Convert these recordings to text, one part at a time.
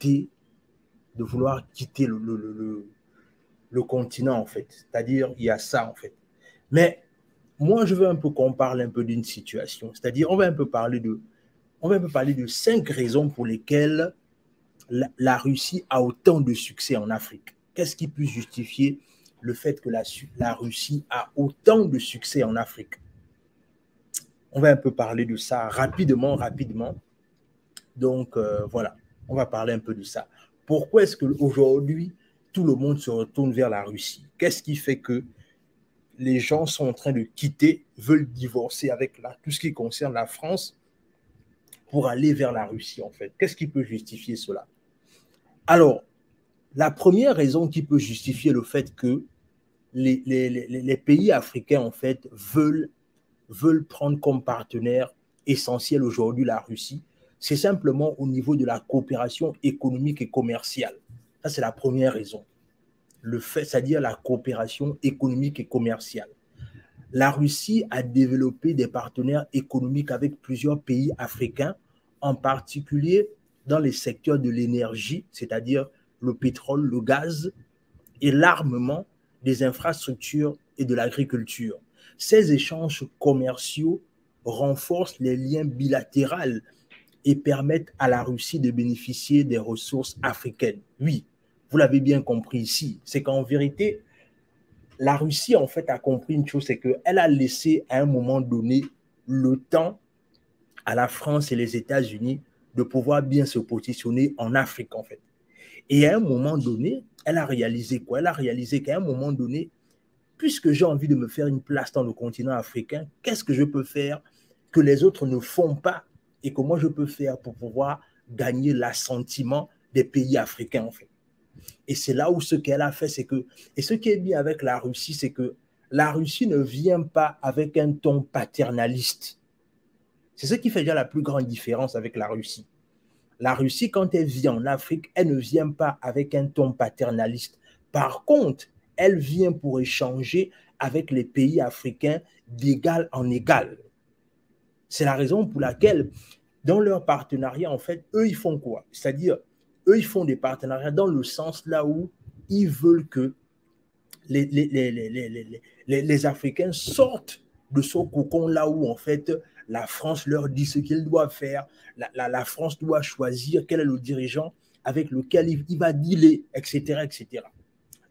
de vouloir quitter le continent, en fait. C'est-à-dire, il y a ça, en fait. Mais moi, je veux un peu qu'on parle un peu d'une situation. C'est-à-dire, on va un peu parler de 5 raisons pour lesquelles la Russie a autant de succès en Afrique. Qu'est-ce qui peut justifier le fait que la Russie a autant de succès en Afrique? On va un peu parler de ça rapidement. Donc, voilà, on va parler un peu de ça. Pourquoi est-ce qu'aujourd'hui, tout le monde se retourne vers la Russie? Qu'est-ce qui fait que les gens sont en train de quitter, veulent divorcer avec tout ce qui concerne la France pour aller vers la Russie, en fait? Qu'est-ce qui peut justifier cela? Alors, la première raison qui peut justifier le fait que les pays africains, en fait, veulent prendre comme partenaire essentiel aujourd'hui la Russie, c'est simplement au niveau de la coopération économique et commerciale. Ça, c'est la première raison. Le fait, c'est-à-dire la coopération économique et commerciale. La Russie a développé des partenaires économiques avec plusieurs pays africains, en particulier dans les secteurs de l'énergie, c'est-à-dire le pétrole, le gaz et l'armement, des infrastructures et de l'agriculture. Ces échanges commerciaux renforcent les liens bilatéraux et permettent à la Russie de bénéficier des ressources africaines. Oui, vous l'avez bien compris ici, c'est qu'en vérité, la Russie, en fait, a compris une chose, c'est qu'elle a laissé à un moment donné le temps à la France et les États-Unis de pouvoir bien se positionner en Afrique, en fait. Et à un moment donné, elle a réalisé quoi? Elle a réalisé qu'à un moment donné, puisque j'ai envie de me faire une place dans le continent africain, qu'est-ce que je peux faire que les autres ne font pas et que moi je peux faire pour pouvoir gagner l'assentiment des pays africains, en fait? Et c'est là où ce qu'elle a fait, c'est que, et ce qui est bien avec la Russie, c'est que la Russie ne vient pas avec un ton paternaliste. C'est ce qui fait déjà la plus grande différence avec la Russie. La Russie, quand elle vient en Afrique, elle ne vient pas avec un ton paternaliste. Par contre, elle vient pour échanger avec les pays africains d'égal en égal. C'est la raison pour laquelle, dans leur partenariat, en fait, eux, ils font quoi? C'est-à-dire, eux, ils font des partenariats dans le sens là où ils veulent que les Africains sortent de ce cocon là où, en fait, la France leur dit ce qu'ils doivent faire. La France doit choisir quel est le dirigeant avec lequel il va dealer, etc., etc.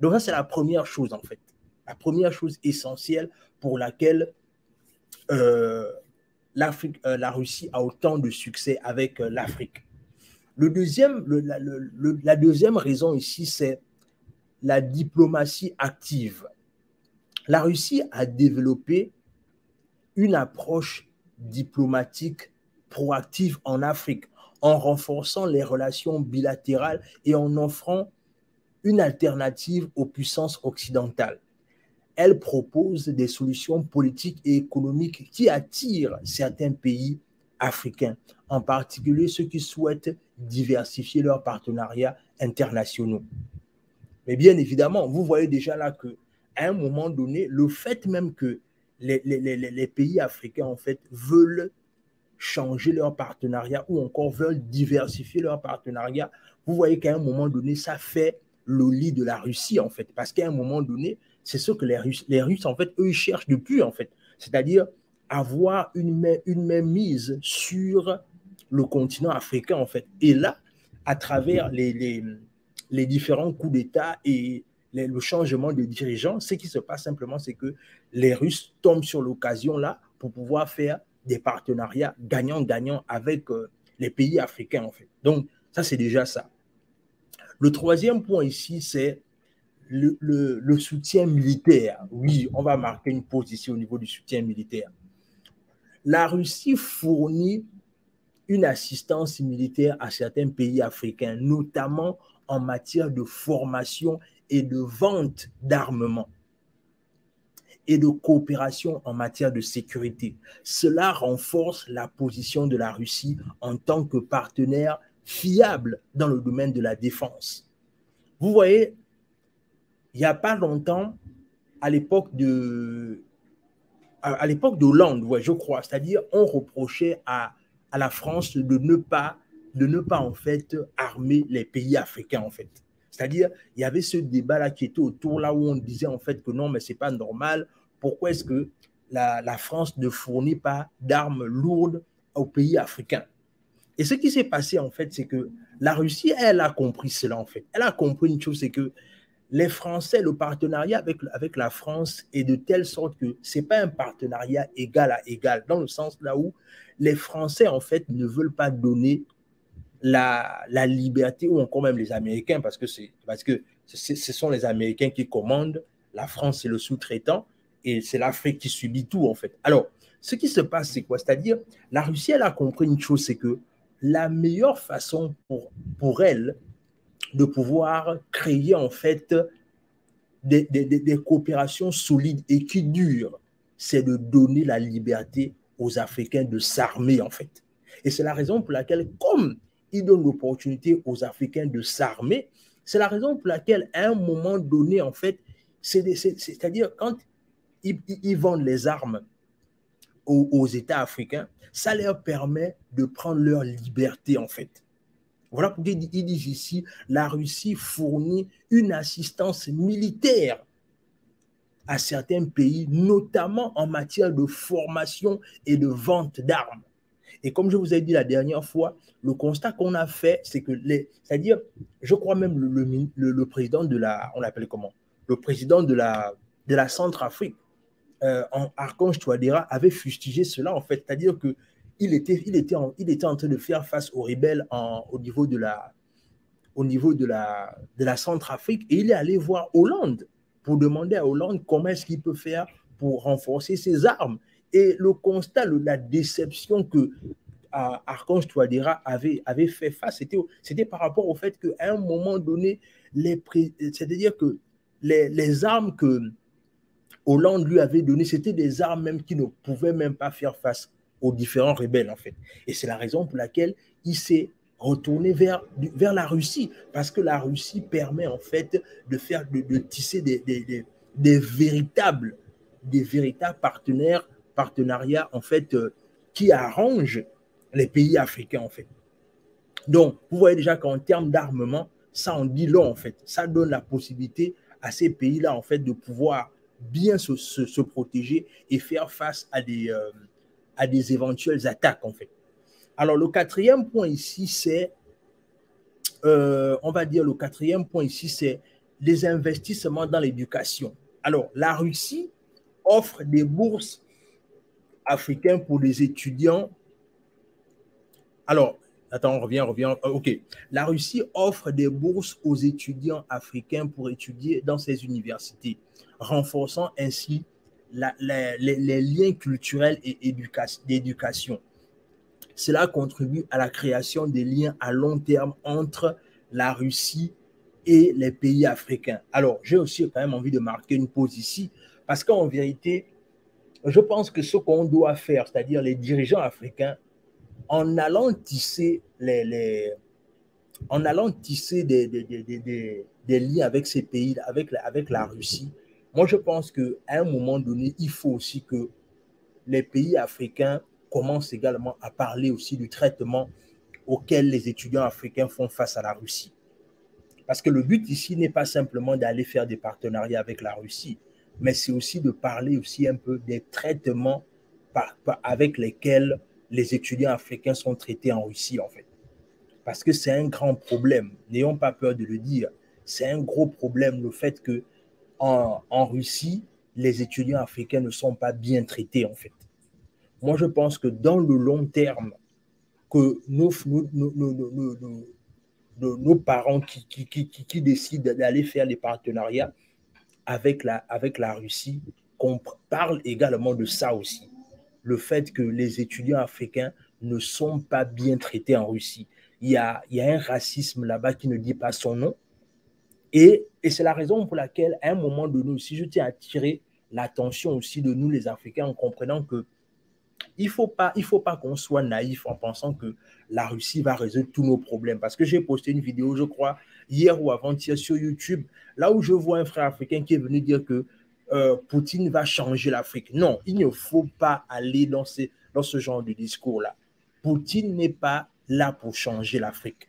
Donc ça, c'est la première chose, en fait. La première chose essentielle pour laquelle la Russie a autant de succès avec l'Afrique. La deuxième raison ici, c'est la diplomatie active. La Russie a développé une approche diplomatique proactive en Afrique, en renforçant les relations bilatérales et en offrant une alternative aux puissances occidentales. Elle propose des solutions politiques et économiques qui attirent certains pays africains, en particulier ceux qui souhaitent diversifier leurs partenariats internationaux. Mais bien évidemment, vous voyez déjà là qu'à un moment donné, le fait même que les pays africains, en fait, veulent changer leur partenariat ou encore veulent diversifier leur partenariat, vous voyez qu'à un moment donné, ça fait le lit de la Russie, en fait. Parce qu'à un moment donné, c'est ce que les Russes, en fait, eux, ils cherchent depuis, en fait. C'est-à-dire avoir une mainmise sur le continent africain, en fait. Et là, à travers les différents coups d'État et le changement de dirigeants, ce qui se passe simplement, c'est que les Russes tombent sur l'occasion là pour pouvoir faire des partenariats gagnant-gagnant avec les pays africains, en fait. Donc, ça, c'est déjà ça. Le troisième point ici, c'est le soutien militaire. Oui, on va marquer une position au niveau du soutien militaire. La Russie fournit une assistance militaire à certains pays africains, notamment en matière de formation et de vente d'armement et de coopération en matière de sécurité. Cela renforce la position de la Russie en tant que partenaire fiable dans le domaine de la défense. Vous voyez, il n'y a pas longtemps, à l'époque de Hollande, ouais, je crois, c'est-à-dire on reprochait à la France de ne pas de ne pas, en fait, armer les pays africains, en fait. C'est-à-dire, il y avait ce débat-là qui était autour, là où on disait, en fait, que non, mais c'est pas normal. Pourquoi est-ce que la France ne fournit pas d'armes lourdes aux pays africains? Et ce qui s'est passé, en fait, c'est que la Russie, elle a compris cela, en fait. Elle a compris une chose, c'est que les Français, le partenariat avec la France est de telle sorte que ce n'est pas un partenariat égal à égal, dans le sens là où les Français, en fait, ne veulent pas donner la liberté, ou encore même les Américains, parce que ce sont les Américains qui commandent, la France, c'est le sous-traitant, et c'est l'Afrique qui subit tout, en fait. Alors, ce qui se passe, c'est quoi? C'est-à-dire, la Russie, elle a compris une chose, c'est que la meilleure façon pour elle de pouvoir créer, en fait, des coopérations solides et qui durent, c'est de donner la liberté aux Africains de s'armer, en fait. Et c'est la raison pour laquelle, comme ils donnent l'opportunité aux Africains de s'armer, c'est la raison pour laquelle, à un moment donné, en fait, c'est-à-dire quand ils vendent les armes aux États africains, ça leur permet de prendre leur liberté, en fait. Voilà pourquoi ils disent ici, la Russie fournit une assistance militaire à certains pays, notamment en matière de formation et de vente d'armes. Et comme je vous ai dit la dernière fois, le constat qu'on a fait, c'est que c'est-à-dire, je crois même le président de la, on l'appelle comment? Le président de la Centrafrique, Archange Touadéra, avait fustigé cela, en fait. C'est-à-dire que il était en train de faire face aux rebelles au niveau de la Centrafrique, et il est allé voir Hollande pour demander à Hollande comment est-ce qu'il peut faire pour renforcer ses armes. Et le constat, la déception que Archange Touadéra avait fait face, c'était par rapport au fait qu'à un moment donné, c'est-à-dire que les armes que Hollande lui avait données, c'était des armes même qui ne pouvaient même pas faire face aux différents rebelles, en fait. Et c'est la raison pour laquelle il s'est retourné vers la Russie, parce que la Russie permet, en fait, de tisser des véritables partenariats, en fait, qui arrangent les pays africains, en fait. Donc, vous voyez déjà qu'en termes d'armement, ça en dit long, en fait. Ça donne la possibilité à ces pays-là, en fait, de pouvoir bien se protéger et faire face à des éventuelles attaques, en fait. Alors, le quatrième point ici, c'est, on va dire, le quatrième point ici, c'est les investissements dans l'éducation. Alors, la Russie offre des bourses africaines pour les étudiants. Alors, attends, on revient. OK. La Russie offre des bourses aux étudiants africains pour étudier dans ses universités, renforçant ainsi les liens culturels et d'éducation. Cela contribue à la création des liens à long terme entre la Russie et les pays africains. Alors, j'ai aussi quand même envie de marquer une pause ici, parce qu'en vérité, je pense que ce qu'on doit faire, c'est-à-dire les dirigeants africains, en allant tisser des liens avec ces pays, avec la Russie, moi je pense qu'à un moment donné, il faut aussi que les pays africains commencent également à parler aussi du traitement auquel les étudiants africains font face à la Russie. Parce que le but ici n'est pas simplement d'aller faire des partenariats avec la Russie, mais c'est aussi de parler aussi un peu des traitements avec lesquels les étudiants africains sont traités en Russie, en fait. Parce que c'est un grand problème, n'ayons pas peur de le dire, c'est un gros problème le fait que en Russie, les étudiants africains ne sont pas bien traités, en fait. Moi, je pense que dans le long terme, que nos parents qui décident d'aller faire les partenariats avec la Russie, qu'on parle également de ça aussi. Le fait que les étudiants africains ne sont pas bien traités en Russie. Il y a un racisme là-bas qui ne dit pas son nom. Et c'est la raison pour laquelle, à un moment donné aussi, je tiens à attirer l'attention aussi de nous, les Africains, en comprenant que il faut pas qu'on soit naïf en pensant que la Russie va résoudre tous nos problèmes. Parce que j'ai posté une vidéo, je crois, hier ou avant-hier sur YouTube, là où je vois un frère africain qui est venu dire que Poutine va changer l'Afrique. Non, il ne faut pas aller dans ce genre de discours-là. Poutine n'est pas là pour changer l'Afrique.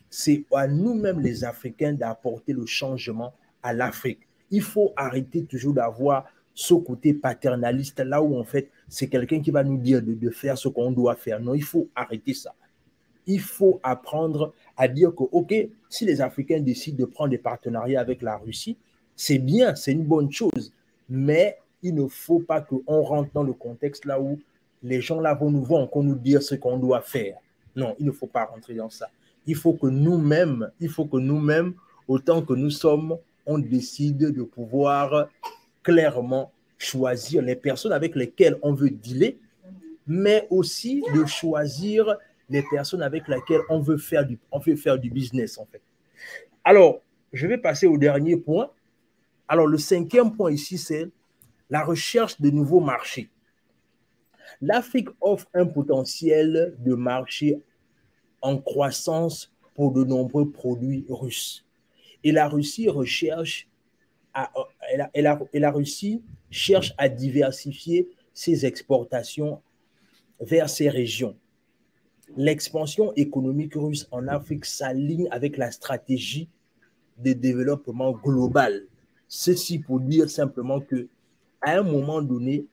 C'est à nous-mêmes les Africains d'apporter le changement à l'Afrique. Il faut arrêter toujours d'avoir ce côté paternaliste là où en fait c'est quelqu'un qui va nous dire de faire ce qu'on doit faire. Non, il faut arrêter ça. Il faut apprendre à dire que, OK, si les Africains décident de prendre des partenariats avec la Russie, c'est bien, c'est une bonne chose. Mais il ne faut pas qu'on rentre dans le contexte là où les gens là vont nous voir, qu'on nous dise ce qu'on doit faire. Non, il ne faut pas rentrer dans ça. Il faut que nous-mêmes, autant que nous sommes, on décide de pouvoir clairement choisir les personnes avec lesquelles on veut dealer, mais aussi de choisir les personnes avec lesquelles on veut faire du business, en fait. Alors, je vais passer au dernier point. Alors, le 5e point ici, c'est la recherche de nouveaux marchés. L'Afrique offre un potentiel de marché en croissance pour de nombreux produits russes. Et la Russie cherche à diversifier ses exportations vers ces régions. L'expansion économique russe en Afrique s'aligne avec la stratégie de développement global. Ceci pour dire simplement que, à un moment donné,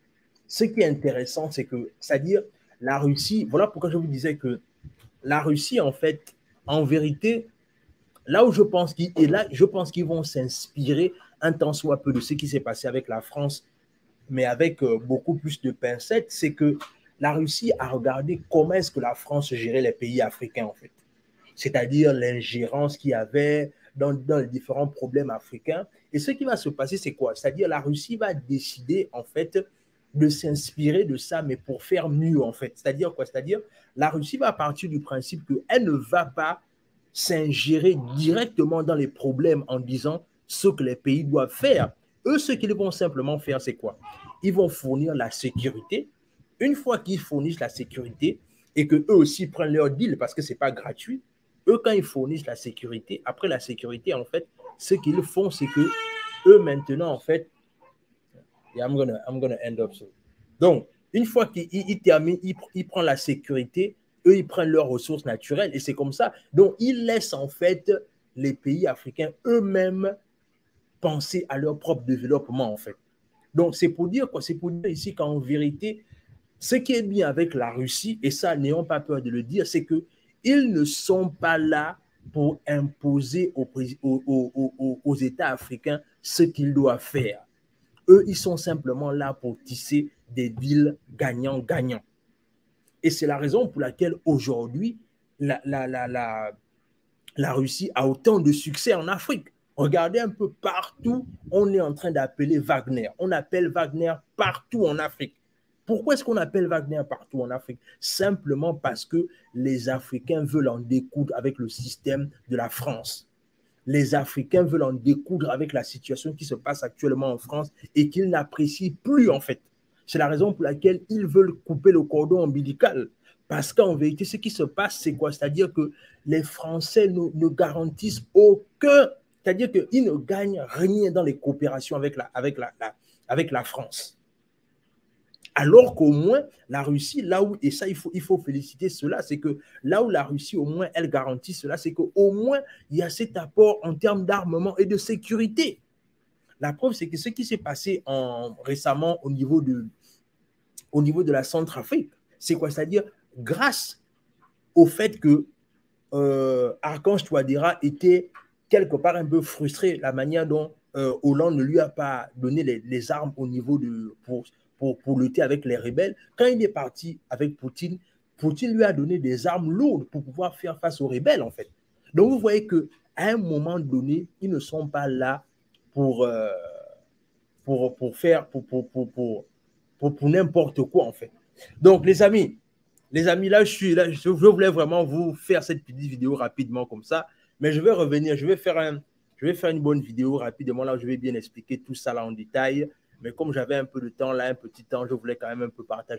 ce qui est intéressant, c'est que, c'est-à-dire, la Russie, voilà pourquoi je vous disais que la Russie, en fait, en vérité, là où je pense qu'ils vont s'inspirer un tant soit peu de ce qui s'est passé avec la France, mais avec beaucoup plus de pincettes, c'est que la Russie a regardé comment est-ce que la France gérait les pays africains, en fait. C'est-à-dire l'ingérence qu'il y avait dans les différents problèmes africains. Et ce qui va se passer, c'est quoi? C'est-à-dire la Russie va décider, en fait, de s'inspirer de ça, mais pour faire mieux, en fait. C'est-à-dire quoi? C'est-à-dire la Russie va partir du principe qu'elle ne va pas s'ingérer directement dans les problèmes en disant ce que les pays doivent faire. Eux, ce qu'ils vont simplement faire, c'est quoi? Ils vont fournir la sécurité. Une fois qu'ils fournissent la sécurité et qu'eux aussi prennent leur deal parce que ce n'est pas gratuit, eux, quand ils fournissent la sécurité, après la sécurité, en fait, ce qu'ils font, c'est que eux, maintenant, en fait, yeah, I'm gonna end up so. Donc, une fois qu'ils terminent, ils prennent la sécurité, eux, ils prennent leurs ressources naturelles et c'est comme ça. Donc, ils laissent en fait les pays africains eux-mêmes penser à leur propre développement, en fait. Donc, c'est pour dire quoi? C'est pour dire ici qu'en vérité, ce qui est bien avec la Russie, et ça, n'ayons pas peur de le dire, c'est qu'ils ne sont pas là pour imposer aux États africains ce qu'ils doivent faire. Eux, ils sont simplement là pour tisser des deals gagnants-gagnants. Et c'est la raison pour laquelle aujourd'hui, la Russie a autant de succès en Afrique. Regardez un peu partout, on est en train d'appeler Wagner. On appelle Wagner partout en Afrique. Pourquoi est-ce qu'on appelle Wagner partout en Afrique? Simplement parce que les Africains veulent en découdre avec le système de la France. Les Africains veulent en découdre avec la situation qui se passe actuellement en France et qu'ils n'apprécient plus en fait. C'est la raison pour laquelle ils veulent couper le cordon ombilical. Parce qu'en vérité, ce qui se passe, c'est quoi? C'est-à-dire que les Français ne garantissent aucun, c'est-à-dire qu'ils ne gagnent rien dans les coopérations avec la France. Alors qu'au moins, la Russie, là où, et ça, il faut féliciter cela, c'est que là où la Russie, au moins, elle garantit cela, c'est qu'au moins, il y a cet apport en termes d'armement et de sécurité. La preuve, c'est que ce qui s'est passé récemment au niveau de la Centrafrique, c'est quoi? C'est-à-dire, grâce au fait que Archange Touadéra était quelque part un peu frustré, la manière dont Hollande ne lui a pas donné les armes au niveau pour lutter avec les rebelles. Quand il est parti avec Poutine, Poutine lui a donné des armes lourdes pour pouvoir faire face aux rebelles, en fait. Donc, vous voyez qu'à un moment donné, ils ne sont pas là pour n'importe quoi, en fait. Donc, les amis, là, je voulais vraiment vous faire cette petite vidéo rapidement comme ça, mais je vais revenir, je vais faire une bonne vidéo rapidement, là où je vais bien expliquer tout ça là en détail. Mais comme j'avais un peu de temps, là, un petit temps, je voulais quand même un peu partager